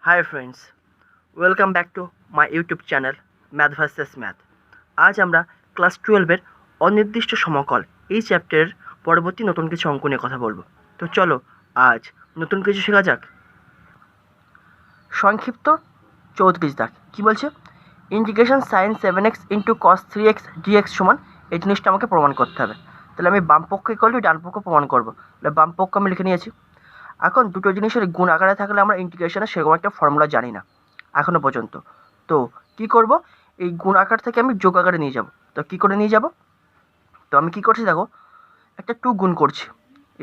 Hi friends, welcome back to my YouTube channel Math vs Math. আজ আমরা class 12-এর অনির্দিষ্ট সমকল এই চ্যাপ্টারের পরবর্তী নতুন কিছু অঙ্ক নিয়ে কথা বলবো। তো চলো আজ নতুন কিছু শেখা যাক। সংক্ষিপ্ত 34 দাগ কী বলছে? Integration sign 7x into cos 3x dx সমান এই জিনিসটা আমাকে প্রমাণ করতে হবে। তাহলে আমি বাম পক্ষ ইকুয়াল টু ডান পক্ষ প্রমাণ করবো। তাহলে বাম পক্ষ আমি লিখে নিয়েছি। এখন দুটো জিনিসের গুণ আকারে থাকলে আমরা ইন্টিগ্রেশনে সেরকম একটা ফর্মুলা জানি না এখনো পর্যন্ত। তো কি করব, এই গুণ আকার থেকে আমি যোগ আকারে নিয়ে যাব। তো কি করে নিয়ে যাব? তো আমি কি করছি দেখো, একটা 2 গুণ করছি,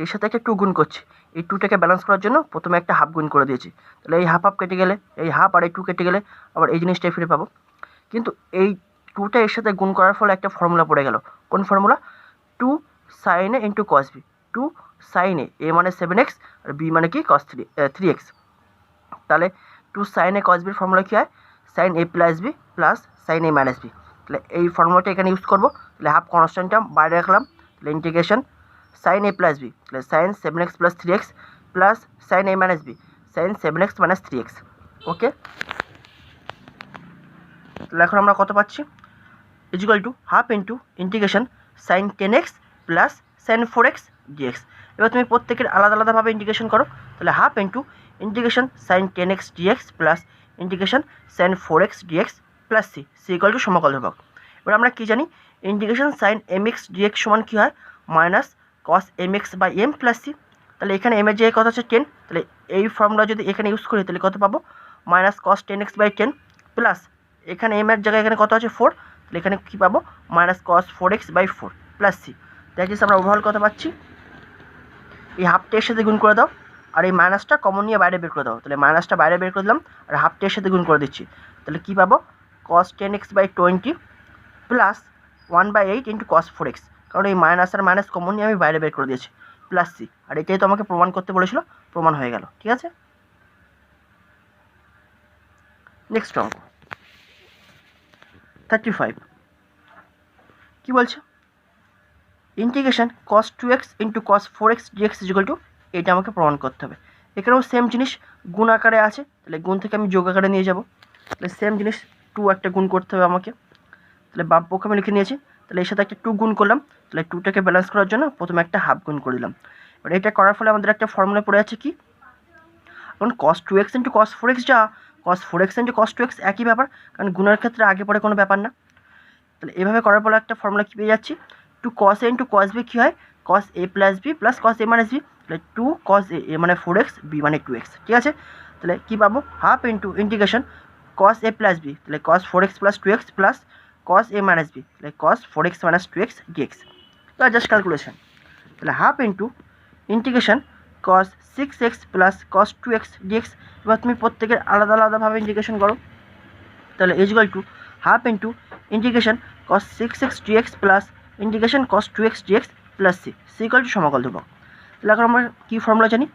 এর সাথে একটা 2 গুণ করছি। এই 2টাকে ব্যালেন্স করার জন্য প্রথমে একটা হাফ গুণ করে দিয়েছি। তাহলে এই হাফ কেটে গেলে, এই হাফ আর এই 2 কেটে গেলে আবার এই জিনিসটাই ফিরে পাবো। কিন্তু এই 2টা এর সাথে গুণ করার ফলে একটা ফর্মুলা পড়ে গেল। কোন formula? 2 sin a into cos b. 2 sin a মানে 7x আর b মানে কি cos 3x। তাহলে 2 sin a cos b এর ফর্মুলা কী হয়? sin a plus B plus sin a minus B. তাহলে এই ফর্মুলাটা এখানে ইউজ করবো। তাহলে হাফ কনস্ট্যান্ট টার্ম বাইরে রাখলাম। তাহলে integration sin a plus B, তাহলে sin 7x plus 3x plus sin a minus b sin 7x minus 3x। Okay, তাহলে এখন আমরা কত পাচ্ছি? Equal to half into integration sine 10x plus sine 4x dx। এবার তুমি প্রত্যেকের আলাদা আলাদাভাবে ইন্টিগ্রেশন করো। তাহলে half into integration sine 10x dx plus integration sine 4x dx plus C equal to সমকল ধ্রুবক। এবার আমরা কী জানি? ইন্টিগ্রেশন সাইন mx dx সমান কী হয়? Minus cos mx by M plus C. তাহলে এখানে এম এর যে কত আছে 10, তাহলে এই ফর্মুলা যদি এখানে ইউজ করি তাহলে কত পাবো? Minus cos 10x by 10 plus এখানে এম এর জায়গায় এখানে কত আছে 4, তাহলে এখানে কী পাবো? Minus cos 4x by 4 plus C. That is আমরা ওভারঅল কত পাচ্ছি? এই হাফটা এর সাথে গুণ করে দাও আর এই মাইনাসটা কমন নিয়ে বাইরে বের করে দাও। তাহলে মাইনাসটা বাইরে বের করে দিলাম আর হাফটা এর সাথে গুণ করে দিচ্ছি। তাহলে কী পাবো? Cos 10x by 20 plus 1/8 into cos 4x, কারণ এই মাইনাস আর মাইনাস কমন নিয়ে আমি বাইরে বের করে দিয়েছি, প্লাস সি। আর এটাই তো আমাকে প্রমাণ করতে বলেছিল, প্রমাণ হয়ে গেল। ঠিক আছে, নেক্সট অঙ্ক 35 কী বলছে? Integration cos 2x into cos 4x dx equal to, এটা আমাকে প্রমাণ করতে হবে। এখানেও সেম জিনিস গুণ আকারে আছে, তাহলে গুণ থেকে আমি যোগ আকারে নিয়ে যাব। তাহলে সেম জিনিস 2 একটা গুণ করতে হবে আমাকে। তাহলে বাম পক্ষে আমি লিখে নিয়েছি। তাহলে এর সাথে একটা 2 গুণ করলাম। তাহলে 2টাকে ব্যালেন্স করার জন্য প্রথমে একটা হাফ গুণ করে দিলাম। এবার এটা করার ফলে আমাদের একটা ফর্মুলা পড়ে আছে কি? এখন cos 2x into cos 4x যা cos 4x into cos 2x একই ব্যাপার, কারণ গুণের ক্ষেত্রে আগে পরে কোনো ব্যাপার না। তাহলে এভাবে করার ফলে একটা ফর্মুলা কী পেয়ে যাচ্ছি? 2 cos a into cos b কী হয়? cos a plus B plus cos a minus B. তাহলে 2 cos a মানে 4x, b মানে 2x। ঠিক আছে, তাহলে কী পাবো? Half into integration cos a plus B, তাহলে cos 4x plus 2x plus cos a minus B, তাহলে cos 4x minus 2x dx। তাহলে জাস্ট ক্যালকুলেশন। তাহলে half into integration cos 6x plus cos 2x dx। এবার তুমি প্রত্যেকের আলাদা আলাদাভাবে integration করো। তাহলে equal to half into integration cos 6x dx plus integration cos 2x dx plus C equal to সমকল ধ্রুবক। তাহলে এখন আমরা কী ফর্মুলা জানি?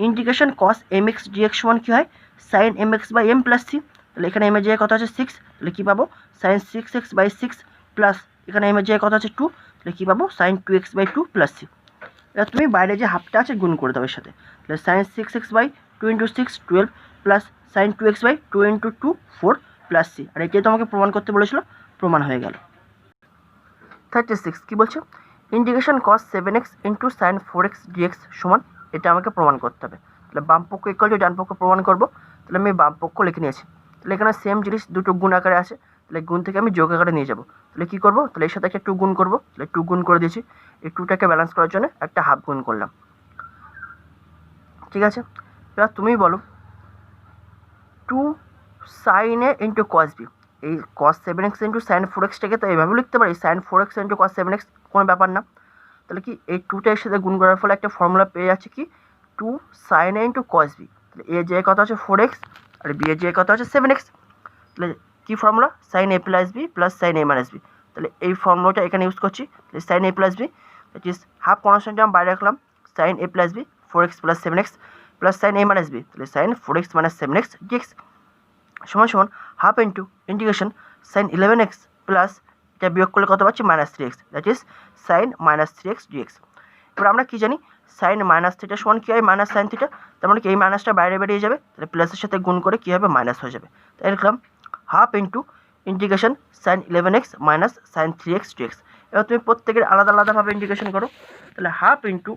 ইন্টিগ্রেশন cos mx dx সমান কী হয়? Sine mx by M plus C. তাহলে এখানে এম এর জায়গায় কত আছে 6, তাহলে কী পাবো? সাইন 6x বাই 6 প্লাস এখানে এম এর জায়গায় কত আছে 2, তাহলে কী পাবো? Sine 2x by 2 plus C. এবার তুমি বাইরে যে হাফটা আছে গুণ করে দাও এর সাথে। তাহলে sine 6x by 2 into 6 12 plus sine 2x by 2 into 2 4 plus C. আর এটাই তো আমাকে প্রমাণ করতে বলেছিল, প্রমাণ হয়ে গেল। 36 কী বলছে? Integration cos 7x into sign 4x dx সমান, এটা আমাকে প্রমাণ করতে হবে। তাহলে বাম পক্ষ ইকুয়াল টু ডান পক্ষ প্রমাণ করবো। তাহলে আমি বাম পক্ষ লিখে নিয়েছি। তাহলে এখানে সেম জিনিস দুটো গুণ আকারে আছে, তাহলে গুণ থেকে আমি যোগ আকারে নিয়ে যাবো। তাহলে কী করবো? তাহলে এর সাথে একটা 2 গুণ করবো। তাহলে 2 গুণ করে দিয়েছি। এই 2টাকে ব্যালেন্স করার জন্য একটা হাফ গুণ করলাম। ঠিক আছে, এবার তুমি বলো 2 sin a into cos b। এই cos 7x ইন্টু সাইন 4xটাকে তো এইভাবে লিখতে পারি, sign 4x into cos 7x, কোনো ব্যাপার না। তাহলে কি এই 2টার সাথে গুণ করার ফলে একটা ফর্মুলা পেয়ে যাচ্ছে কি? 2 sin a into cos b। তাহলে এর জায়গায় কত আছে 4x আর b এর জায়গায় কত আছে 7x। তাহলে কী formula? Sine a plus B plus sine a minus B. তাহলে এই ফর্মুলাটা এখানে ইউজ করছি। তাহলে sine a plus B, that is half constant term বাইরে রাখলাম, sine a plus B 4x plus 7x plus sine a minus B, তাহলে sine 4x minus 7x dx সমান সমান half into integration sine 11x plus এটা বিয়োগ করলে কত পাচ্ছি? Minus 3x, that is sine minus 3x dx। এবার আমরা কী জানি? সাইন মাইনাস থিটা সমান কী হয় মাইনাস সাইন থিটা, তার মানে কি এই মাইনাসটা বাইরে বেরিয়ে যাবে, তাহলে প্লাসের সাথে গুণ করে কী হবে মাইনাস হয়ে যাবে। তাই লিখলাম half into integration sine 11x minus sine 3x dx। এবার তুমি প্রত্যেকের আলাদা আলাদাভাবে ইন্টিগ্রেশন করো, তাহলে half into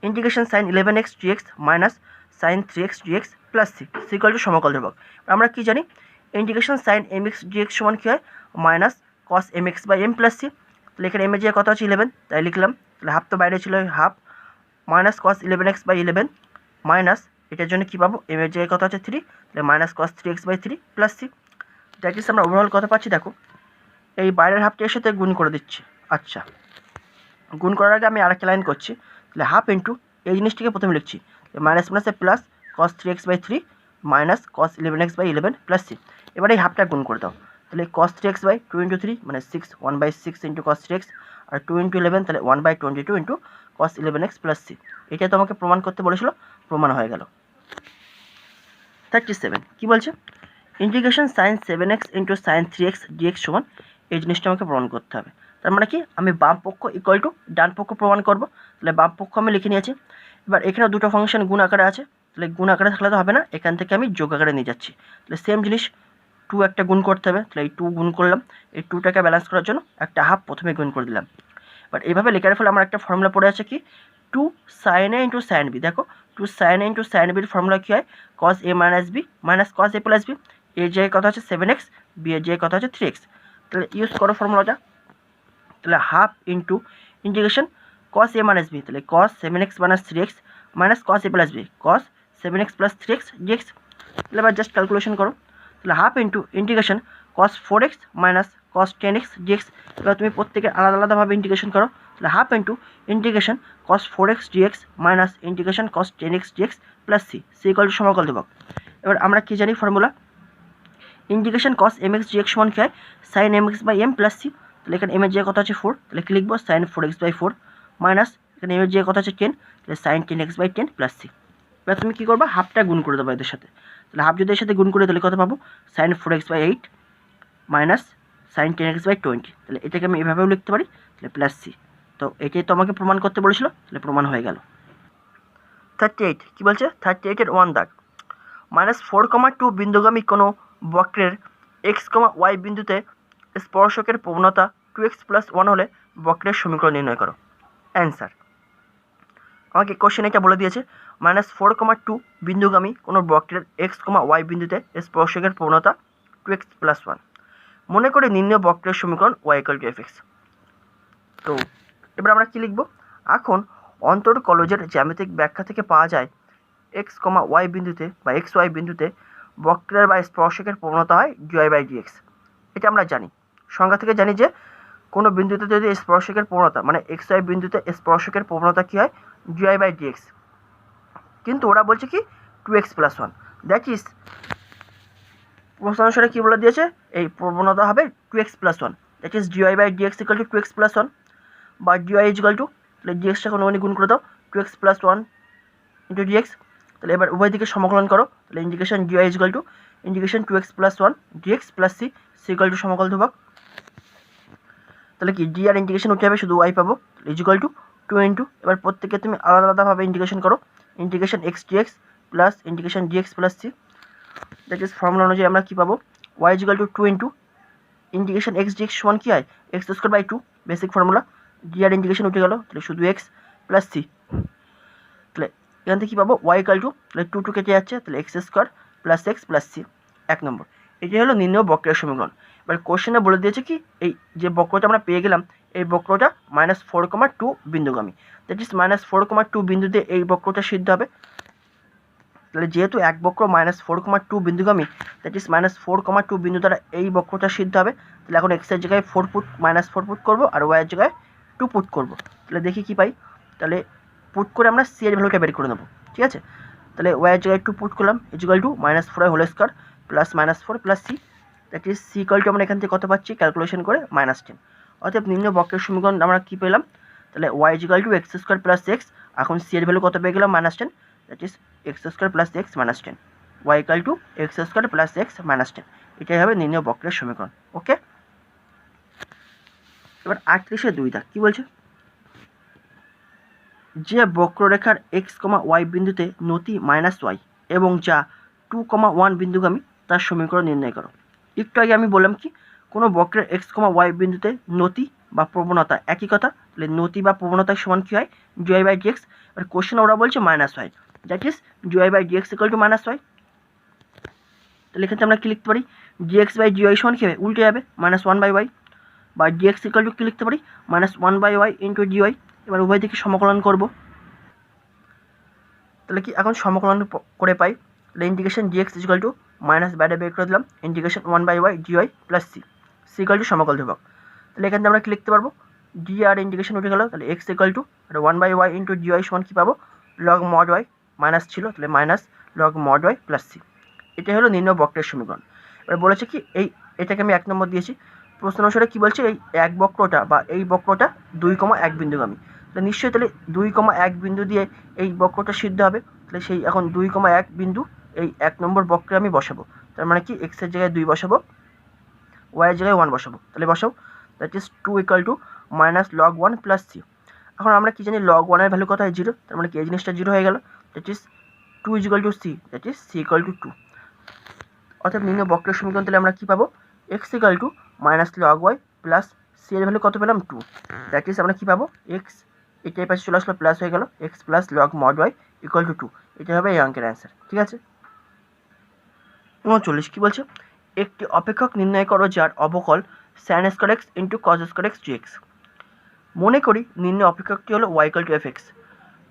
integration sine 11x dx minus sine 3x dx plus C equal to সমকল ধ্রুবক। আমরা কি জানি ইন্টিগ্রেশন সাইন mx dx সমান কী হয় minus cos mx by M plus C. তাহলে এখানে এম এর যে কত আছে 11, তাই লিখলাম, তাহলে হাফ তো বাইরে ছিল half minus cos 11x by 11 minus এটার জন্য কী পাবো এম এর জায়গায় কত আছে 3, তাহলে minus cos 3x by 3 plus C. That is আমরা ওভারঅল কত পাচ্ছি দেখো, এই বাইরের হাফটি এর সাথে গুণ করে দিচ্ছি। আচ্ছা, গুণ করার আগে আমি আরেকটা লাইন করছি, তাহলে হাফ ইন্টু এই জিনিসটিকে প্রথমে লিখছি মাইনাস মাইনাসে plus cos 3x by 3 minus cos 11x by 11 plus C. এবার এই হাফটা গুণ করে দাও, তাহলে কস 3x বাই 2 ইন্টু 3 মানে 6 1/6 ইন্টু কস 3x আর 2 ইন্টু 11 তাহলে 1/22 into cos 11x plus C. এটা তো আমাকে প্রমাণ করতে বলেছিল, প্রমাণ হয়ে গেল। 37 কী বলছে integration sign 7x into sign 3x dx সমান এই জিনিসটা আমাকে প্রমাণ করতে হবে। তার মানে কি আমি বাম পক্ষ ইকুয়াল টু ডান পক্ষ প্রমাণ করব, তাহলে বাম পক্ষ আমি লিখে নিয়েছি। এবার এখানে দুটো ফাংশন গুণ আকারে আছে, তাহলে গুণ আকারে থাকলে তো হবে না, এখান থেকে আমি যোগ আকারে নিয়ে যাচ্ছি। তাহলে সেম জিনিস 2 একটা গুণ করতে হবে, তাহলে এই 2 গুণ করলাম, এই 2টাকে ব্যালেন্স করার জন্য একটা হাফ প্রথমে গুণ করে দিলাম। বাট এইভাবে লেখার ফলে আমার একটা ফর্মুলা পড়ে আছে কি 2 sin a into sine b. দেখো 2 sin a ইন্টু সাইন বির ফর্মুলা কী হয় cos a minus B minus cos a plus b. এর জায়গায় কথা হচ্ছে 7x, বি এর জায়গায় কথা হচ্ছে 3x। তাহলে ইউজ করো ফর্মুলাটা, তাহলে half into integration cos a minus B, তাহলে cos 7x minus 3x minus cos a plus b cos 7x plus 3x dx। তাহলে এবার জাস্ট ক্যালকুলেশন করো, তাহলে half into integration cos 4x minus cos 10x dx। এবার তুমি প্রত্যেকের আলাদা আলাদাভাবে ইন্টিগ্রেশন করো, তাহলে half into integration cos 4x dx minus integration cos 10x dx plus C equal to সমকল ধ্রুবক। এবার আমরা কি জানি formula integration cos mx dx সমান কী হয় sine mx by M plus C. তাহলে এখানে এম এর জায়গায় কত আছে 4, তাহলে কি লিখবো সাইন 4x বাই 4 মাইনাস এখানে এম এর জায়গায় কত আছে 10, তাহলে sign 10x by 10 plus C. এবার তুমি কী করবা হাফটা গুণ করে দেবো এদের সাথে, তাহলে হাফ যদি এর সাথে গুণ করে তাহলে কত পাবো sine 4x by 8 minus sine 10x by 20। তাহলে এটাকে আমি এভাবেও লিখতে পারি, তাহলে প্লাস সি। তো এটাই তো আমাকে প্রমাণ করতে বলেছিল, তাহলে প্রমাণ হয়ে গেল। 38 কী বলছে 38-এর 1 দাগ -4,2 বিন্দুগামী কোনো বক্রের x, y বিন্দুতে স্পর্শকের প্রবণতা 2x + 1 হলে বক্রের সমীকরণ নির্ণয় করো। অ্যান্সার আমাকে কোশ্চেন এটা বলে দিয়েছে -4,2 বিন্দুগামী কোনো বক্রের x, y বিন্দুতে স্পর্শকের প্রবণতা 2x + 1। মনে করে নির্ণয় বক্রের সমীকরণ y = fx। তো এবার আমরা কী লিখব, এখন অন্তর্কলজের জ্যামিতিক ব্যাখ্যা থেকে পাওয়া যায় x, y বিন্দুতে বা xy বিন্দুতে বক্রের বা স্পর্শকের প্রবণতা হয় dy/dx। এটা আমরা জানি, সংজ্ঞা থেকে জানি যে কোনো বিন্দুতে যদি স্পর্শকের প্রবণতা মানে xy বিন্দুতে স্পর্শকের প্রবণতা কী হয় dy/dx, কিন্তু ওরা বলছে কি 2x + 1। দ্যাট ইজ প্রশ্ন অনুসারে কী বলে দিয়েছে এই প্রবণতা হবে 2x + 1, that is dy/dx = 2x + 1 বা dy = তাহলে dxটা কোনো গুণ করে দাও 2x + 1 ইন্টু dx। তাহলে এবার উভয় দিকে সমকলন করো, তাহলে integration dy = integration 2x + 1 dx plus c = সমকল ধ্রুবক। তাহলে কি ডি আর ইন্টিগ্রেশন উঠে যাবে, শুধু y পাবো = 2 ইন্টু এবার প্রত্যেকে তুমি আলাদা আলাদাভাবে ইন্টিগ্রেশন করো, integration x dx plus integration dx plus C. That is formula অনুযায়ী আমরা কী পাবো y = 2 into integration x dx সমান কী হয় x² / 2 বেসিক ফর্মুলা, ডি আর ইন্টিগ্রেশন উঠে গেল, তাহলে শুধু x প্লাস সি। তাহলে এখান থেকে কী পাবো y = তাহলে 2 কেটে যাচ্ছে, তাহলে x² + x প্লাস সি। 1 নম্বর এটাই হলো নির্ণয় বক্রের সমীকরণ। এবার কোশ্চেনে বলে দিয়েছে কি এই যে বক্রটা আমরা পেয়ে গেলাম এই বক্রটা -4,2 বিন্দুগামী, দ্যাট ইজ -4,2 বিন্দুতে এই বক্রটা সিদ্ধ হবে। তাহলে যেহেতু এক বক্র -4,2 বিন্দুগামী, দ্যাট ইজ -4,2 বিন্দু দ্বারা এই বক্রটা সিদ্ধ হবে। তাহলে এখন x এর জায়গায় 4 পুট -4 পুট করবো আর y এর জায়গায় 2 পুট করবো। তাহলে দেখি কি পাই, তাহলে পুট করে আমরা c এর ভ্যালুটা বের করে নেবো, ঠিক আছে। তাহলে y এর জায়গায় 2 পুট করলাম = -4y² plus -4 plus C, that is c = আমরা এখান থেকে কত পাচ্ছি ক্যালকুলেশন করে -10। অর্থাৎ নিম্ন বক্রের সমীকরণ আমরা কী পেলাম, তাহলে y = x² + x, এখন সি এর ভ্যালু কত পেয়ে গেলাম -10, that is x² + x -10, y = x² + x -10। এটাই হবে নির্ণয় বক্রের সমীকরণ। ওকে, এবার 38-এর 2 দাগ কী বলছে যে বক্ররেখার এক্স কমা ওয়াই বিন্দুতে নতি মাইনাস ওয়াই এবং যা 2,1 বিন্দুগামী তার সমীকরণ নির্ণয় করো। একটু আগে আমি বললাম কি কোনো বক্রের এক্স কমা ওয়াই বিন্দুতে নতি বা প্রবণতা একই কথা, তাহলে নতি বা প্রবণতার সমান কী হয় জিওয়াই বাই ডিএক্স। আর কোশ্চেন ওরা বলছে minus y, that is d y by d x equal to minus y. তাহলে এখানে আমরা কী লিখতে পারি ডিএক্স বাই জিওয়াই সমান কী হবে উল্টে যাবে -1 বাই ওয়াই, বা ডিএক্স ইকুয়াল টু কী লিখতে পারি -1 বাই ওয়াই ইন্টু জিওয়াই। এবার উভয় থেকে সমাকলন করব, তাহলে কি এখন সমাকলন করে পাই তাহলে integration dx equal to minus বাইরে বের করে দিলাম integration 1 by Y dy plus C equal to সমাকল ধ্রুবক। তাহলে এখান থেকে আমরা কী লিখতে পারবো ডি আর ইন্টিগ্রেশন উঠে গেল, তাহলে x equal to 1 by y into d y সমান কী পাবো লগ মড ওয়াই, মাইনাস ছিল তাহলে minus log mod y plus c. এটাই হলো নিম্ন বক্রের সমীকরণ। এবার বলেছে কি এটাকে আমি 1 নম্বর দিয়েছি, প্রশ্ন অনুসারে কী বলছে এই এক বক্রটা বা এই বক্রটা 2,1 বিন্দুগামী, তাহলে নিশ্চয়ই তাহলে 2,1 বিন্দু দিয়ে এই বক্রটা সিদ্ধ হবে। তাহলে সেই এখন 2,1 বিন্দু এই 1 নম্বর বক্রে আমি বসাবো, তার মানে কি এক্সের জায়গায় 2 বসাবো, ওয়াইয়ের জায়গায় 1 বসাবো। তাহলে বসাও, that is 2 equal to minus log 1 plus c. এখন আমরা কি জানি লগ 1 এর ভ্যালু কত হয় 0, তার মানে কি এই জিনিসটা 0 হয়ে গেল, that is 2 is equal to c, that is c equal to 2। অর্থাৎ নিম্ন বক্রের সমীকরণ তাহলে আমরা কী পাবো x equal to minus log y plus c এর ভ্যালু কত পেলাম 2, দ্যাট ইজ আমরা কী পাবো এক্স এটাই পাশে চলে আসলো প্লাস হয়ে গেল x plus log mod y equal to 2। এটা হবে এই অঙ্কের অ্যান্সার, ঠিক আছে। 39 কী বলছে একটি অপেক্ষক নির্ণয় করো যার অবকল sine square x into cos square x dx. মনে করি নিম্ন অপেক্ষকটি হলো Y equal to F X.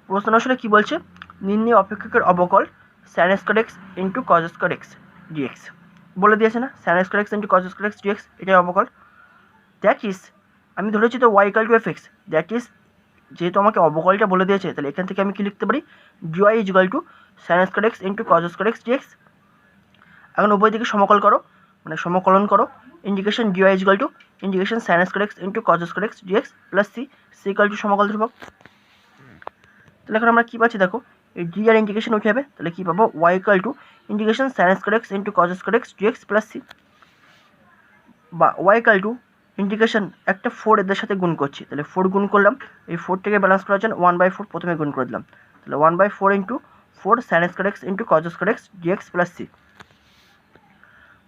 প্রশ্ন আসলে কী বলছে নিম্ন অপেক্ষকের অবকল sine square x into cos square x dx বলে দিয়েছে না, sine square x into cos square x dx এটাই অবকল। দ্যাট ইজ আমি ধরেছি তো Y equal to F X, that is যেহেতু আমাকে অবকলটা বলে দিয়েছে তাহলে এখান থেকে আমি কি লিখতে পারি dy is equal to sine square x into cos square x dx. এখন উভয় দিকে সমকল করো মানে সমকলন করো, integration dy is equal to integration sine square x into cos square x dx plus C equal to সমকল ধ্রুবক। তাহলে এখন আমরা কী পাচ্ছি দেখো এই ডি আর ইন্টিগ্রেশন উঠে যাবে, তাহলে কী পাবো Y equal to integration sine square x into cos square x dx plus C, বা ওয়াই ইকুয়াল টু ইন্টিগ্রেশন একটা 4 এদের সাথে গুণ করছি, তাহলে 4 গুণ করলাম এই 4টাকে ব্যালেন্স করার জন্য 1/4 প্রথমে গুণ করে দিলাম, তাহলে 1/4 into 4 sine square x into cos square x dx plus C,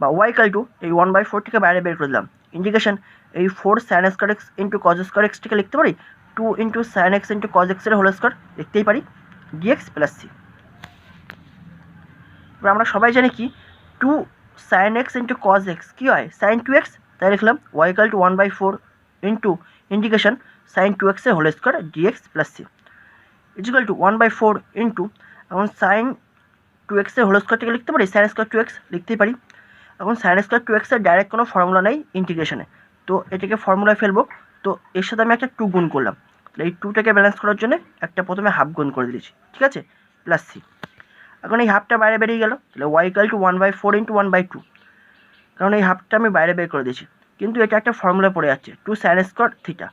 বা ওয়াই ইকুয়াল টু এই 1/4টাকে বাইরে বের করে দিলাম ইন্টিগ্রেশন এই 4 sine square x into cos স্কয়ার এক্সটাকে লিখতে পারি 2 into sine x into cos এক্সের হোল স্কয়ার লিখতেই পারি ডিএক্স প্লাস সি। এবার আমরা সবাই জানি কি 2 sine x into cos X কী হয় সাইন 2x, তাই লিখলাম Y equal to 1/4 into integration sine 2x এর whole square dx plus C is equal to 1/4 into এখন সাইন 2x এর হোল স্কয়ারটাকে লিখতে পারি সাইন স্কয়ার 2x লিখতেই পারি। এখন সাইন স্কয়ার 2x এর ডাইরেক্ট কোনো ফর্মুলা নেই ইন্টিগ্রেশনে, তো এটাকে ফর্মুলায় ফেলবো, তো এর সাথে আমি একটা 2 গুণ করলাম, তাহলে এই 2টাকে ব্যালেন্স করার জন্য একটা প্রথমে হাফ গুণ করে দিয়েছি, ঠিক আছে প্লাস সি। এখন এই হাফটা বাইরে বেরিয়ে গেল, তাহলে ওয়াই ইকুয়াল টু 1/4 ইন্টু 1/2, কারণ এই হাফটা আমি বাইরে বের করে দিয়েছি, কিন্তু এটা একটা ফর্মুলা পড়ে যাচ্ছে 2 sine square theta.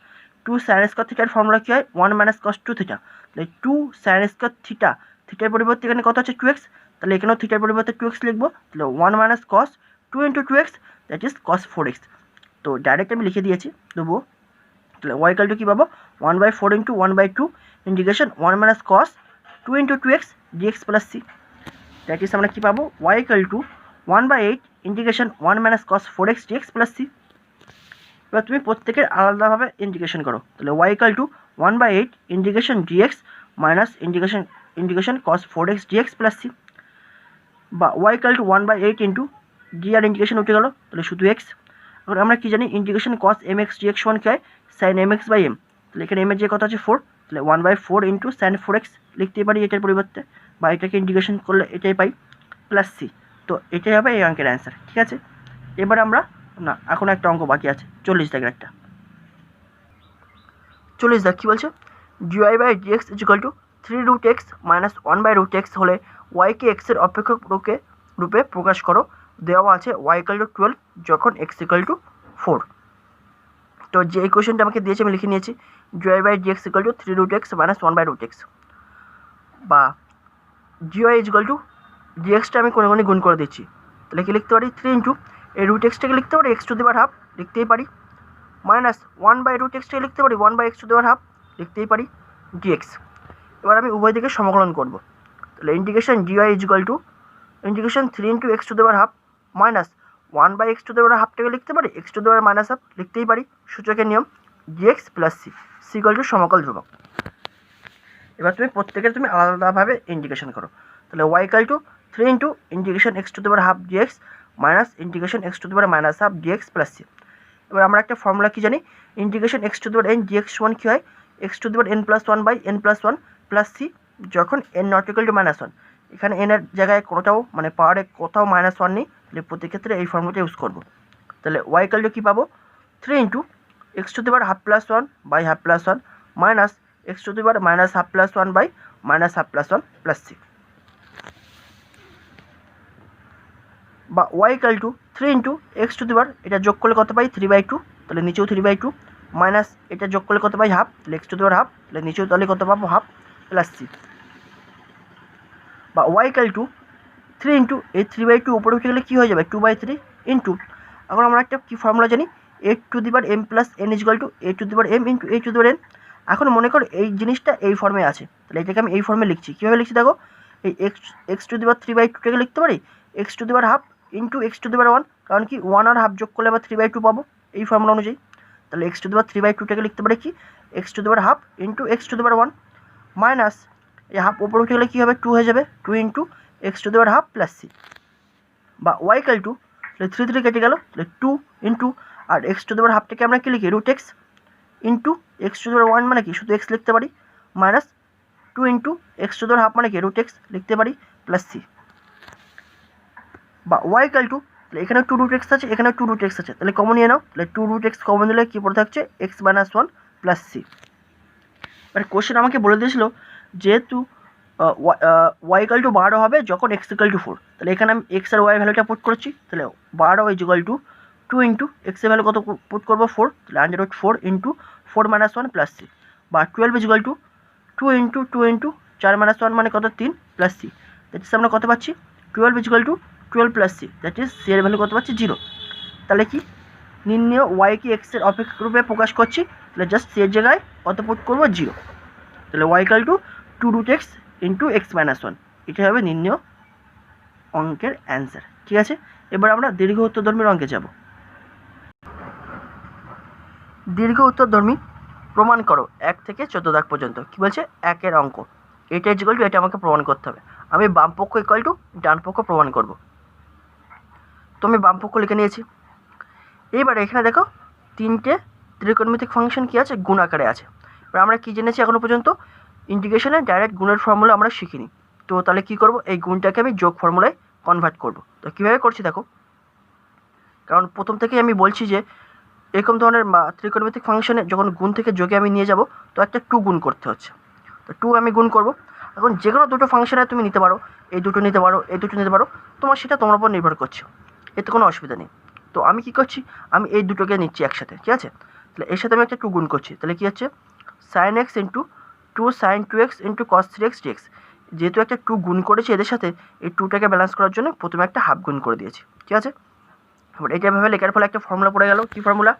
2 sine square থিটার ফর্মুলা কী হয় 1 মাইনাস কস 2 থিটা, তাহলে 2 সাইন স্কয়ার থিটার পরিবর্তে এখানে কত আছে 2x, তাহলে এখানেও থিটার পরিবর্তে 2x লিখবো, তাহলে 1 minus cos 2 into 2x that is cos 4x। তো ডাইরেক্ট আমি লিখে দিয়েছি দেবো, তাহলে ওয়াই ইকুয়াল টু কী পাবো 1/4 into 1/2 integration 1 minus cos 2 into 2x dx plus C, that is আমরা কী পাবো Y equal to 1/8 integration 1 minus cos 4x dx plus C. এবার তুমি প্রত্যেকের আলাদাভাবে ইন্টিগ্রেশন করো, তাহলে Y equal to 1/8 integration dx minus integration cos 4x dx plus C, বা Y equal to 1/8 into D আর ইন্টিগ্রেশন উঠে গেল, তাহলে শুধু এক্স। এখন আমরা কী জানি integration cos m x d x সমান কী হয় sine m x by m, তাহলে এখানে এম এর যে কত আছে 4, তাহলে 1/4 ইন্টু সাইন 4x লিখতেই পারি এটার পরিবর্তে, বা এটাকে ইন্টিগ্রেশন করলে এটাই পাই প্লাস সি। তো এটাই হবে এই অঙ্কের অ্যান্সার, ঠিক আছে। এবার আমরা না এখন একটা অঙ্ক বাকি আছে 40 দাগের একটা। 40 দাগ কী বলছে d y by d x is equal to 3√x minus 1/√x হলে ওয়াইকে এক্সের অপেক্ষক রূপে প্রকাশ করো, দেওয়া আছে ওয়াই ইকুয়াল টু 12 যখন এক্স ইকুয়াল টু 4। তো যে ইকুয়েশনটা আমাকে দিয়েছে আমি লিখে নিয়েছি d y by d x equal to 3√x minus 1/√x, বা ডিওয়াই ইজ ইকুয়াল টু ডিএক্সটা আমি কোনে কোনে গুণ করে দিচ্ছি, তাহলে কি লিখতে পারি 3 ইন্টু এই রুট এক্সটাকে লিখতে পারি x two the power half লিখতেই পারি, মাইনাস 1/√x লিখতে পারি 1/x two the power half লিখতেই পারি ডিএক্স। এবার আমি উভয় দিকে সমাকলন করব। তাহলে integration d y equal to integration 3 into x to the power half minus 1/x⁻² লিখতে পারি, x⁻² লিখতেই পারি, সূচকের নিয়ম d x plus c equal to সমকল ধ্রুবক। এবার তুমি প্রত্যেকের তুমি আলাদাভাবে ইন্টিগ্রেশন করো। তাহলে y equal to 3 into integration x⁻² dx minus integration x⁻½ dx plus C. এবার আমরা একটা ফর্মুলা কি জানি, ইন্টিগ্রেশন x⁻n dx সমান কী হয়, x⁻n+1/n+1 প্লাস সি যখন n নট ইকুয়াল টু -1। এখানে n এর জায়গায় কোনোটাও মানে পাওয়ারে কোথাও -1 নেই, তাহলে প্রতি ক্ষেত্রে এই ফর্মুলাটা ইউজ করব। তাহলে y ইকুয়াল টু কী পাবো, 3 into x⁻½ + 1/½ + 1 minus x⁻−1+1/−1+1 plus C, বা y ইকুয়াল টু 3 ইন্টু এটা যোগ করলে কত পাই 3/2, তাহলে নিচেও 3/2 মাইনাস এটা যোগ করলে কত পাই হাফ, তাহলে x⁻½ তাহলে নিচেও তাহলে কত পাবো হাফ প্লাস সি, বা y ইকুয়াল টু 3 ইন্টু এই 3/2 উপরে উঠে গেলে কী হয়ে যাবে 2/3 ইন্টু, এখন আমরা একটা কী ফর্মুলা জানি a⁴m + n = a⁴m × a⁴n। এখন মনে করো এই জিনিসটা এই ফর্মে আছে, তাহলে এটাকে আমি এই ফর্মে লিখছি। কীভাবে লিখছি দেখো, এই x⁻3/2টাকে লিখতে পারি x⁻½ ইন্টু x⁻1, কারণ কি 1 আর হাফ যোগ করলে আবার 3/2 পাবো এই ফর্মুলা অনুযায়ী। তাহলে x⁻3/2টাকে লিখতে পারি কি x⁻½ ইন্টু x⁻1 মাইনাস এই হাফ উপরে উঠে গেলে কী হবে 2 হয়ে যাবে 2 ইন্টু x⁻½ প্লাস সি, বা y ইকুয়াল টু 3 কেটে গেল, তাহলে 2 ইন্টু আর x⁻½ আমরা কী লিখি √x ইন্টু x⁻1 মানে কি শুধু x লিখতে পারি, মাইনাস 2 ইন্টু x⁻½ মানে কি √x লিখতে পারি প্লাস সি, বা y ইকুয়াল টু এখানে 2 √x আছে, এখানে 2 √x আছে, তাহলে কমন নিয়ে নাও, তাহলে 2 √x কমন দিলে কী পড়ে থাকছে x-1 প্লাস সি। মানে কোশ্চেন আমাকে বলে দিয়েছিল যেহেতু y ইকুয়াল টু 12 হবে যখন x ইকুয়াল টু 4, তাহলে এখানে আমি x আর y ভ্যালুটা পুট করছি, তাহলে 12 ইকুয়াল টু 2 ইন্টু x এর ভ্যালু কত পুট করবো 4, তাহলে √4 ইন্টু 4-1 প্লাস সি, বা 12 ইকুয়াল টু 2 ইন্টু 4-1 মানে কত 3 প্লাস সি, দ্যাট ইস আমরা কত পাচ্ছি 12 equal to 12 plus C, that is c এর ভ্যালু কত পাচ্ছি 0। তাহলে কি নির্ণয় y কি x এর অপেক্ষক রূপে প্রকাশ করছি, তাহলে জাস্ট সি এর জায়গায় কত পুট করবো 0, তাহলে y equal to 2 √x into x-1, এটা হবে নির্ণয় অঙ্কের অ্যান্সার। ঠিক আছে, এবার আমরা দীর্ঘ উত্তরধর্মীর অঙ্কে যাব। দীর্ঘ উত্তরধর্মী প্রমাণ করো 1 থেকে 14 দাগ পর্যন্ত। কী বলছে 1-এর অঙ্ক, এটা ইকুয়াল টু এটা আমাকে প্রমাণ করতে হবে। আমি বাম পক্ষ ইকুয়াল টু ডান পক্ষ প্রমাণ করব, তো আমি বাম পক্ষ লিখে নিয়েছি। এইবার এখানে দেখো 3টে ত্রিকোণমিতিক ফাংশন কী আছে গুণ আকারে আছে। এবার আমরা কী জেনেছি এখনও পর্যন্ত ইন্টিগ্রেশনে ডাইরেক্ট গুণের ফর্মুলা আমরা শিখিনি, তো তাহলে কী করব এই গুণটাকে আমি যোগ ফর্মুলায় কনভার্ট করব। তো কীভাবে করছি দেখো, কারণ প্রথম থেকেই আমি বলছি যে এরকম ধরনের ত্রিকোণমিতিক ফাংশনে যখন গুণ থেকে যোগে আমি নিয়ে যাব তো একটা 2 গুণ করতে হচ্ছে, তো 2 আমি গুণ করব। এখন যে কোনো দুটো ফাংশনে তুমি নিতে পারো, এই দুটো নিতে পারো, এই দুটো নিতে পারো, তোমার সেটা তোমার উপর নির্ভর করছে, এতে কোনো অসুবিধা নেই। তো আমি কী করছি, আমি এই দুটোকে নিচ্ছি একসাথে, ঠিক আছে। তাহলে এর সাথে আমি একটা 2 গুণ করছি, তাহলে কী হচ্ছে sin x into 2 sin 2x into cos 3x dx। যেহেতু একটা 2 গুণ করেছি এদের সাথে, এই 2টাকে ব্যালেন্স করার জন্য প্রথমে একটা হাফ গুণ করে দিয়েছি, ঠিক আছে। এবার এটা ভাবে লেখার ফলে একটা ফর্মুলা পড়ে গেল, কী formula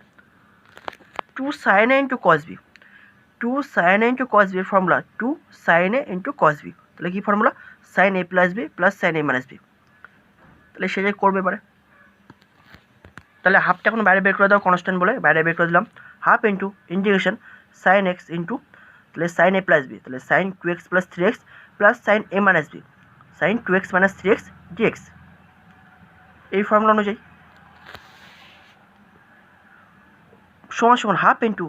2 sin a into cos b, 2 sin a into cos b এর formula 2 sin a into cos b, তাহলে কী formula sin a plus b plus sin a minus b। তাহলে সে যে করবে এবারে, তাহলে হাফটা এখন বাইরে বের করে দাও, কনস্ট্যান্ট বলে বাইরে বের করে দিলাম, half into integration sin x into তাহলে sin a প্লাস b, তাহলে sin 2x plus 3x plus sin a minus b sin 2x minus 3x dx, এই ফর্মুলা অনুযায়ী সমান হাফ ইন্টু,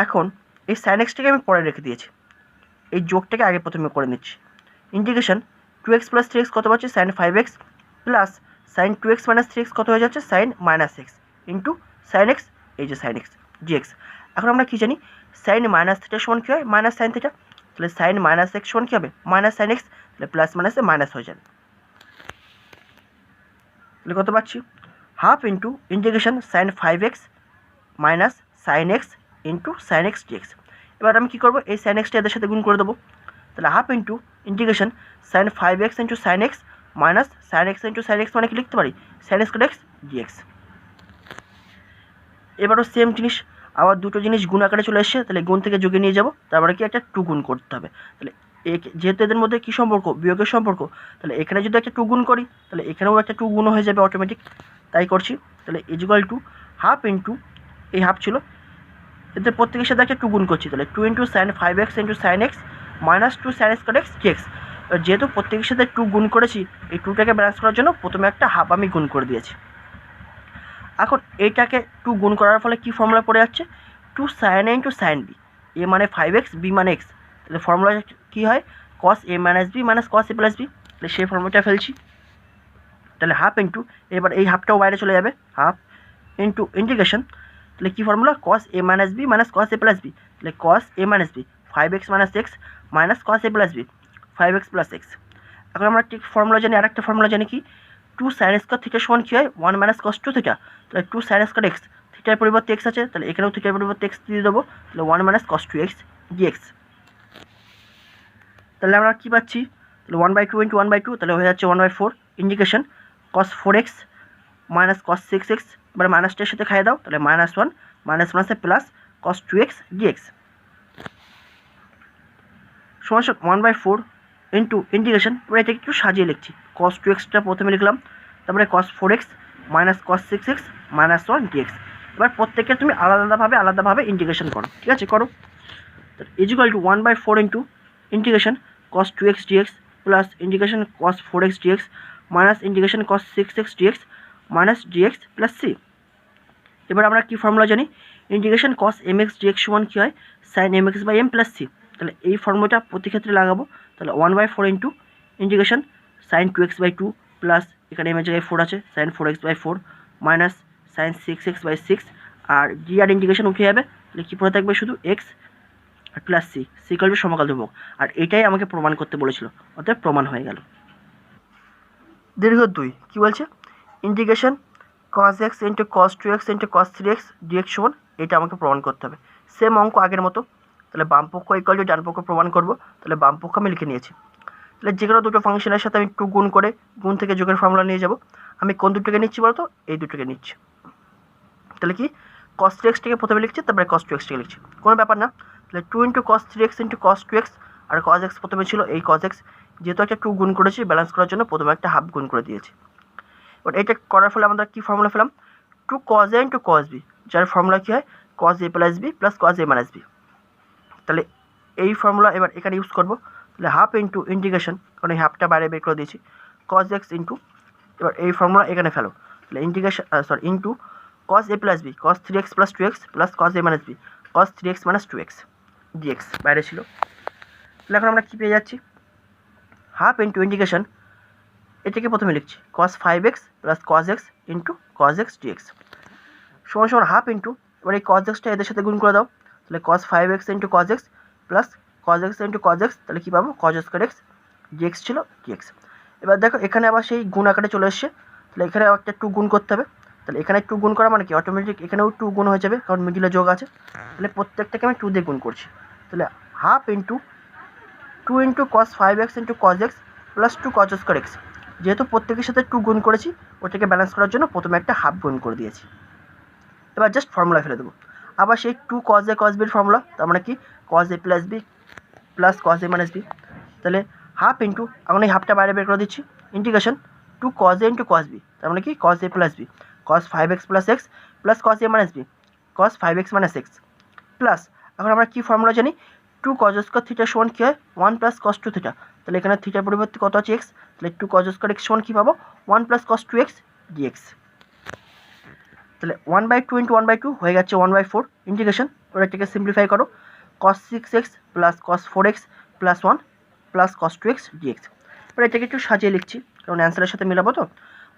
এখন এই sin xটাকে আমি পরে রেখে দিয়েছি, এই যোগটাকে আগে প্রথমে করে নিচ্ছি, ইন্টিগ্রেশন 2x প্লাস 3x কত পাচ্ছি sin 5x plus sin 2x minus 3x কত হয়ে যাচ্ছে sin minus x into sin x, এই যে sin x dx। এখন আমরা কী জানি sin মাইনাস থিটা সমান কী হয় মাইনাস sin থিটা, তাহলে sin মাইনাস x সমান কী হবে মাইনাস sin x, তাহলে প্লাস মাইনাসে মাইনাস হয়ে যাবে, তাহলে কত পাচ্ছি half into integration sin 5x minus sin x into sin x dx। এবার আমি কী করবো এই sin xটা এদের সাথে গুণ করে দেবো, তাহলে half into integration sin 5x into sin x minus sin x into sin x মানে কি লিখতে পারি sin x dx। এবারও সেম জিনিস আবার দুটো জিনিস গুণ আকারে চলে এসছে, তাহলে গুণ থেকে যোগে নিয়ে যাব, তারপরে কি একটা টু গুণ করতে হবে। তাহলে যেহেতু এদের মধ্যে কী সম্পর্ক, বিয়োগের সম্পর্ক, তাহলে এখানে যদি একটা টু গুণ করি তাহলে এখানেও একটা টু গুণ হয়ে যাবে অটোমেটিক, তাই করছি। তাহলে ইজুয়াল টু হাফ ইন্টু, এই হাফ ছিল, এদের প্রত্যেকের সাথে একটা টু গুণ করছি, তাহলে 2 into sine 5x into sine x minus 2 sine x cot x d x. যেহেতু প্রত্যেকের সাথে টু গুণ করেছি, এই টুটাকে ব্যালেন্স করার জন্য প্রথমে একটা হাফ আমি গুণ করে দিয়েছি। এখন এইটাকে টু গুণ করার ফলে কী ফর্মুলা পড়ে যাচ্ছে, 2 সাইন এ ইন্টু সাইন বি, এ মানে 5x, বি মানে এক্স, তাহলে ফর্মুলা কী হয়, কস A minus B minus cos A plus B, তাহলে সেই ফর্মুলাটা ফেলছি। তাহলে হাফ ইন্টু, এবার এই হাফটাও বাইরে চলে যাবে, হাফ ইন্টু ইন্টিগ্রেশন, তাহলে কী formula, cos A minus B minus cos A plus B, তাহলে cos A minus B 5x minus X minus cos A plus B 5x plus X. এখন আমরা ঠিক ফর্মুলা জানি, আরেকটা ফর্মুলা জানি কি, 2 সাইন স্কোয়ার থিটা সমান কী হয়, 1 মাইনাস কস 2 থিটা, তাহলে 2 সাইন স্কোয়ার এক্স, থিটার পরিবর্তে এক্স আছে, তাহলে এখানেও থিটার পরিবর্তে এক্স দিয়ে দেবো, তাহলে 1 মাইনাস কস 2x ডিএক্স। তাহলে আমরা কী পাচ্ছি, তাহলে 1/2 ইন্টু 1/2, তাহলে হয়ে যাচ্ছে 1/4 integration cos 4x minus cos 6x, এবার মাইনাসটার সাথে খাইয়ে দাও, তাহলে -1 মাইনাস মাইনাসে প্লাস কস 2x ডিএক্স সমান 1/4 ইন্টু ইন্টিগ্রেশন, এবার এটাকে একটু সাজিয়ে লিখছি, কস 2xটা প্রথমে লিখলাম, তারপরে cos 4x minus cos 6x minus 1 d x. এবার প্রত্যেককে তুমি আলাদাভাবে ইন্টিগ্রেশন করো, ঠিক আছে, করো। Equal to 1/4 into integration cos 2x dx plus integration cos 4x d x minus integration cos 6x d x minus d x plus C. এবার আমরা কী ফর্মুলা জানি, ইন্টিগ্রেশন কস mx ডিএক্স সমান কী হয়, sine mx by M plus C, তাহলে এই ফর্মুলাটা প্রতি ক্ষেত্রে লাগাবো। তাহলে 1/4 into integration sine 2x/2 plus এখানে এম এর জায়গায় 4 আছে, sine 4x/4 minus sine 6x/6, আর ডি আর ইন্টিগ্রেশন উঠে যাবে, তাহলে কী পড়ে থাকবে শুধু x plus c equal to সমকাল ধ্রুবক। আর এটাই আমাকে প্রমাণ করতে বলেছিল, অর্থাৎ প্রমাণ হয়ে গেল। দীর্ঘ 2 কী বলছে, integration cos x into cos 2x into cos 3x d x সমান, এটা আমাকে প্রমাণ করতে হবে। সেম অঙ্ক আগের মতো, তাহলে বাম পক্ষ ইকুয়াল টু ডান পক্ষ প্রমাণ করব, তাহলে বাম পক্ষ আমি লিখে নিয়েছি। তাহলে যে কোনো দুটো ফাংশনের সাথে আমি 2 গুণ করে গুণ থেকে যোগের ফর্মুলা নিয়ে যাব। আমি কোন দুটোকে নিচ্ছি বলতো, এই দুটোকে নিচ্ছি। তাহলে কি cos 3xটাকে প্রথমে লিখছি, তারপরে cos 2xটাকে লিখছি, কোনো ব্যাপার না। তাহলে 2 into cos 3x into cos 2x, আর cos x প্রথমে ছিল, এই cos x যেহেতু একটা 2 গুণ করেছি, ব্যালেন্স করার জন্য প্রথমে একটা হাফ গুণ করে দিয়েছি। এবার এটা করার ফলে আমরা কী ফর্মুলা পেলাম, 2 cos a into cos b, যার ফর্মুলা কী হয়, cos a plus b plus cos a minus b। তাহলে এই ফর্মুলা এবার এখানে ইউজ করব, তাহলে হাফ ইন্টু ইন্টিগ্রেশন, কারণ এই হাফটা বাইরে বের করে দিয়েছি, cos x ইন্টু, এবার এই ফর্মুলা এখানে ফেলো, তাহলে integration into cos a plus b cos 3x plus 2x plus cos a minus b cos 3x minus 2x dx বাইরে ছিল। তাহলে এখন আমরা কী পেয়ে যাচ্ছি, হাফ ইন্টু ইন্টিগ্রেশন, এটাকে প্রথমে লিখছি cos 5x plus cos x into cos x dx সমান সমান হাফ ইন্টু, এবার এই cos xটা এদের সাথে গুণ করে দাও, তাহলে cos 5x into cos x plus cos x into cos x, তাহলে কী পাবো, cos স্কোয়ার x dx ছিল dx। এবার দেখো এখানে আবার সেই গুণ আকারে চলে এসছে, তাহলে এখানে একটা 2 গুণ করতে হবে, তাহলে এখানে 2 গুণ করা মানে কি অটোমেটিক এখানেও 2 গুণ হয়ে যাবে, কারণ মিডিলে যোগ আছে, তাহলে প্রত্যেকটাকে আমি 2 দিয়ে গুণ করছি। তাহলে half into 2 into cos 5x into cos x plus 2 cos square x, যেহেতু প্রত্যেকের সাথে 2 গুণ করেছি, ওটাকে ব্যালেন্স করার জন্য প্রথমে একটা হাফ গুণ করে দিয়েছি। এবার জাস্ট ফর্মুলা ফেলে দেবো, আবার সেই 2 cos a cos b এর ফর্মুলা, তার মানে কি cos a plus b plus cos a minus b, তাহলে হাফ ইন্টু, এখন এই হাফটা বাইরে বের করে দিচ্ছি, integration 2 cos a into cos b, তার মানে কি cos a plus b cos 5x plus x plus cos a minus b cos 5x minus x plus, এখন আমরা কী ফর্মুলা জানি, 2 cos স্কোয়ার থিটা সমান কী হয়, 1 প্লাস cos 2 থিটা, তাহলে এখানে থিটার পরিবর্তে কত আছে x, তাহলে 2 cos স্কোয়ার x সমান কী পাবো, 1 প্লাস cos 2x dx। তাহলে 1/2 ইন্টু 1/2 হয়ে যাচ্ছে 1/4 ইন্টিগ্রেশন, ওরা এটাকে সিম্পলিফাই করো, cos 6x plus cos 4x plus 1 plus cos 2x dx। এবার এটাকে একটু সাজিয়ে লিখছি, কারণ অ্যান্সারের সাথে মিলাবো তো।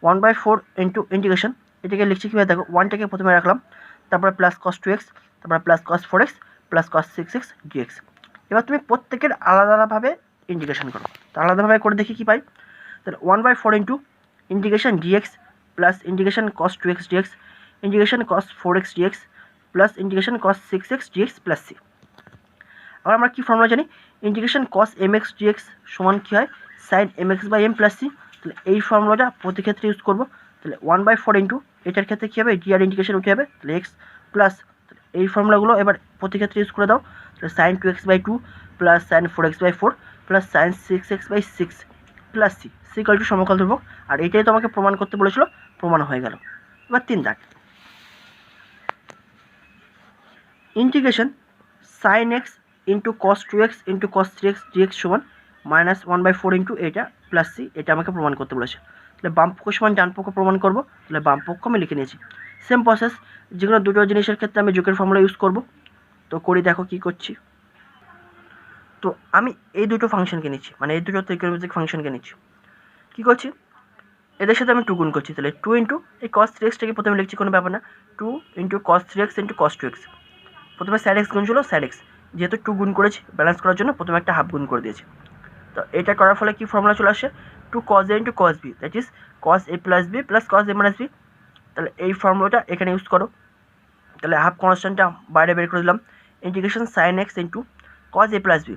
1/4 ইন্টু ইন্টিগ্রেশন, এটাকে লিখছি কীভাবে দেখো, 1টাকে প্রথমে রাখলাম, তারপরে প্লাস cos 2x, তারপরে plus cos 4x plus cos 6x dx। এবার তুমি প্রত্যেকের আলাদাভাবে ইন্টিগ্রেশন করো, তো আলাদাভাবে করে দেখি কী পাই, তাহলে 1/4 into integration dx plus integration cos 2x dx integration cos 4x dx plus integration cos 6x dx plus c। আবার আমরা কী ফর্মুলা জানি, ইন্টিগ্রেশন cos mx dx সমান কী হয়, sine mx by M plus C, তাহলে এই ফর্মুলাটা প্রতি ক্ষেত্রে ইউজ করবো। তাহলে 1/4 ইন্টু, এটার ক্ষেত্রে কী হবে, ডি আর ইন্টিগ্রেশন উঠে যাবে, তাহলে এক্স প্লাস এই ফর্মুলাগুলো এবার প্রতি ক্ষেত্রে ইউজ করে দাও। তাহলে sine 2x/2 plus sine 4x/4 plus sine 6x/6 plus C equal to সমকল ধ্রুবক। আর এটাই তোমাকে প্রমাণ করতে বলেছিল, প্রমাণ হয়ে গেল। এবার 3 দাগ, integration sine x into cos 2x into cos 3x dx সমান -1/4 ইন্টু এটা প্লাস সি, এটা আমাকে প্রমাণ করতে বলেছে। তাহলে বাম পক্ষ সমান ডান পক্ষ প্রমাণ করবো। তাহলে বাম পক্ষ আমি লিখে নিয়েছি। সেম প্রসেস, যেগুলো দুটো জিনিসের ক্ষেত্রে আমি যোগের ফর্মুলা ইউজ করব। তো করি, দেখো কি করছি। তো আমি এই দুটো ফাংশনকে নিচ্ছি, মানে এই দুটো ত্রিকোণমিতিক ফাংশনকে নিচ্ছি। কী করছি, এদের সাথে আমি 2 গুণ করছি। তাহলে 2 ইন্টু এই কস 3xটাকে প্রথমে লিখছি, কোনো ব্যাপার না। 2 into cos 3x into cos 2x, প্রথমে স্যাড এক্স গুণ ছিল, স্যাড এক্স যেহেতু 2 গুণ করেছি ব্যালেন্স করার জন্য প্রথমে একটা হাফ গুণ করে দিয়েছি। তো এটা করার ফলে কি ফর্মুলা চলে আসে, 2 cos a into cos b, that is cos a plus B plus cos a minus B. তাহলে এই ফর্মুলাটা এখানে ইউজ করো। তাহলে হাফ কনস্ট্যান্টটা বাইরে বের করে দিলাম। Integration sine x into cos a plus B,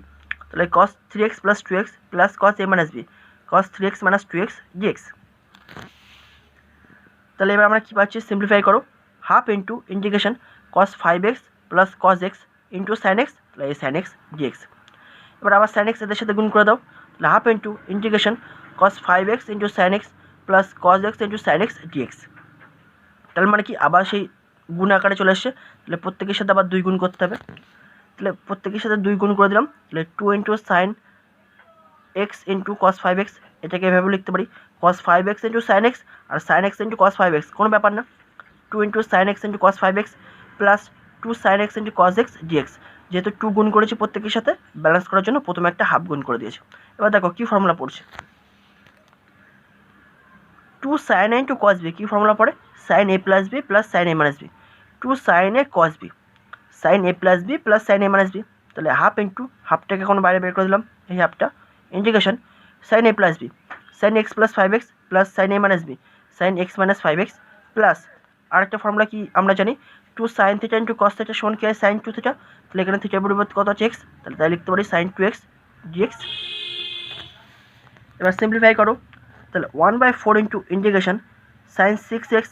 তাহলে cos 3x plus 2x plus cos a minus b, cos 3x minus 2x dx। তাহলে এবার আমরা কী পাচ্ছি, সিম্পলিফাই করো। Half into integration cos 5x plus cos x into sine x, তাহলে এই sine x dx। এবার আবার সাইন এক্স এদের সাথে গুণ করে দাও। তাহলে half into integration cos 5x into sine X plus cos x into sine x dx। তাহলে মানে কি আবার সেই গুণ আকারে চলে আসছে। তাহলে প্রত্যেকের সাথে আবার 2 গুণ করতে হবে। তাহলে প্রত্যেকের সাথে 2 গুণ করে দিলাম। তাহলে 2 into sine x into cos 5x, এটাকে এভাবে লিখতে পারি cos 5x into sine X, আর sine x into cos 5x কোনো ব্যাপার না। 2 into sine x into cos 5x plus 2 sine x into cos x dx। যেহেতু 2 গুণ করেছি প্রত্যেকের সাথে, ব্যালেন্স করার জন্য প্রথমে একটা হাফ গুণ করে দিয়েছে। এবার দেখো কী ফর্মুলা পড়ছে, 2 sine a into cos b, কী ফর্মুলা পড়ে, sine a plus B plus sine a minus B, 2 sine a cos b sine a plus B plus sine a minus B. তাহলে হাফ ইন্টু হাফটাকে এখন বাইরে বের করে দিলাম, এই হাফটা integration sine a plus B sine X plus 5x plus sine a minus B sine x minus 5x plus আরেকটা ফর্মুলা কি আমরা জানি, 2 sine theta into cos theta সমান কি হয়, সাইন 2 থিটা। তাহলে এখানে থিটার পরিবর্তে কত আছে, এক্স, তাহলে তাই লিখতে পারি সাইন 2x dx। এবার সিম্পলিফাই করো। তাহলে 1/4 into integration sine 6x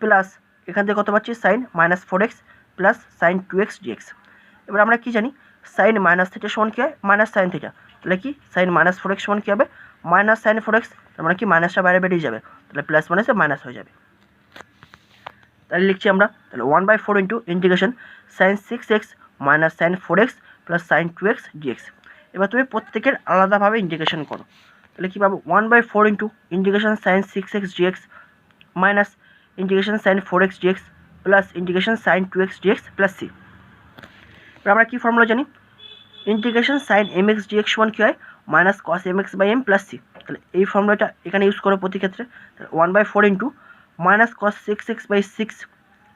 plus এখান থেকে কত পাচ্ছি, sine minus 4x plus sine 2x dx। এবার আমরা কি জানি, সাইন মাইনাস থিটা সমান কী হয়, মাইনাস সাইন থিটা। তাহলে কি সাইন মাইনাস 4x সমান কী হবে, মাইনাস সাইন 4x। তার মানে কি মাইনাসটা বাইরে বেরিয়ে যাবে, তাহলে প্লাস মাইনাসে মাইনাস হয়ে যাবে। তাহলে লিখছি আমরা, তাহলে 1/4 into integration sine 6x minus sine 4x plus sine 2x dx। এবার তুমি প্রত্যেকের আলাদাভাবে ইন্টিগ্রেশন করো। তাহলে কী পাবো, 1/4 into integration sine 6x dx minus integration sine 4x dx plus integration sine 2x dx plus C. এবার আমরা কী ফর্মুলা জানি, ইন্টিগ্রেশন সাইন mx dx সমান কী হয়, minus cos mx by M plus C. তাহলে এই ফর্মুলাটা এখানে ইউজ করো প্রতি ক্ষেত্রে। 1/4 into minus cos 6x by 6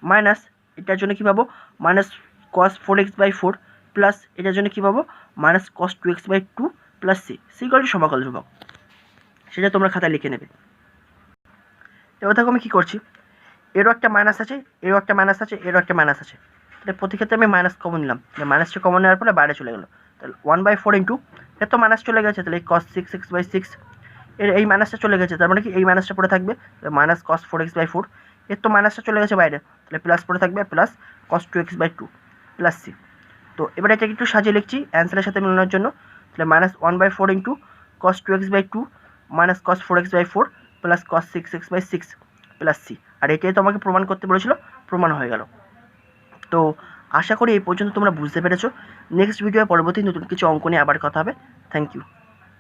minus এটার জন্য কী পাবো, minus cos 4x by 4 plus এটার জন্য কী পাবো, minus cos 2x by 2 plus C equal to সমাকল ধ্রুবক। সেটা তোমরা খাতায় লিখে নেবে। এবার দেখো আমি কী করছি, এরও একটা মাইনাস আছে, এরও একটা মাইনাস আছে, এরও একটা মাইনাস আছে। তাহলে প্রতি ক্ষেত্রে আমি মাইনাস কমন নিলাম, মাইনাসটা কমন নেওয়ার ফলে বাইরে চলে গেলো। তাহলে 1/4 ইন্টু এর তো মাইনাস চলে গেছে, তাহলে কস 6x বাই 6 এর এই মাইনাসটা চলে গেছে, তার মানে কি এই মাইনাসটা পড়ে থাকবে, মাইনাস কস 4x বাই 4। এর তো মাইনাসটা চলে গেছে বাইরে, তাহলে প্লাস পড়ে থাকবে, plus cos 2x by 2 plus c. তো এবার এটাকে একটু সাজিয়ে লিখছি অ্যান্সারের সাথে মেলানোর জন্য। তাহলে minus 1/4 into cos 2x by 2 minus cos 4x by 4 plus cos 6x by 6 plus C. আর এটাই তো আমাকে প্রমাণ করতে বলেছিল, প্রমাণ হয়ে গেল। তো আশা করি এই পর্যন্ত তোমরা বুঝতে পেরেছো। নেক্সট ভিডিও পরবর্তী নতুন কিছু অঙ্ক নিয়ে আবার কথা হবে। Thank you.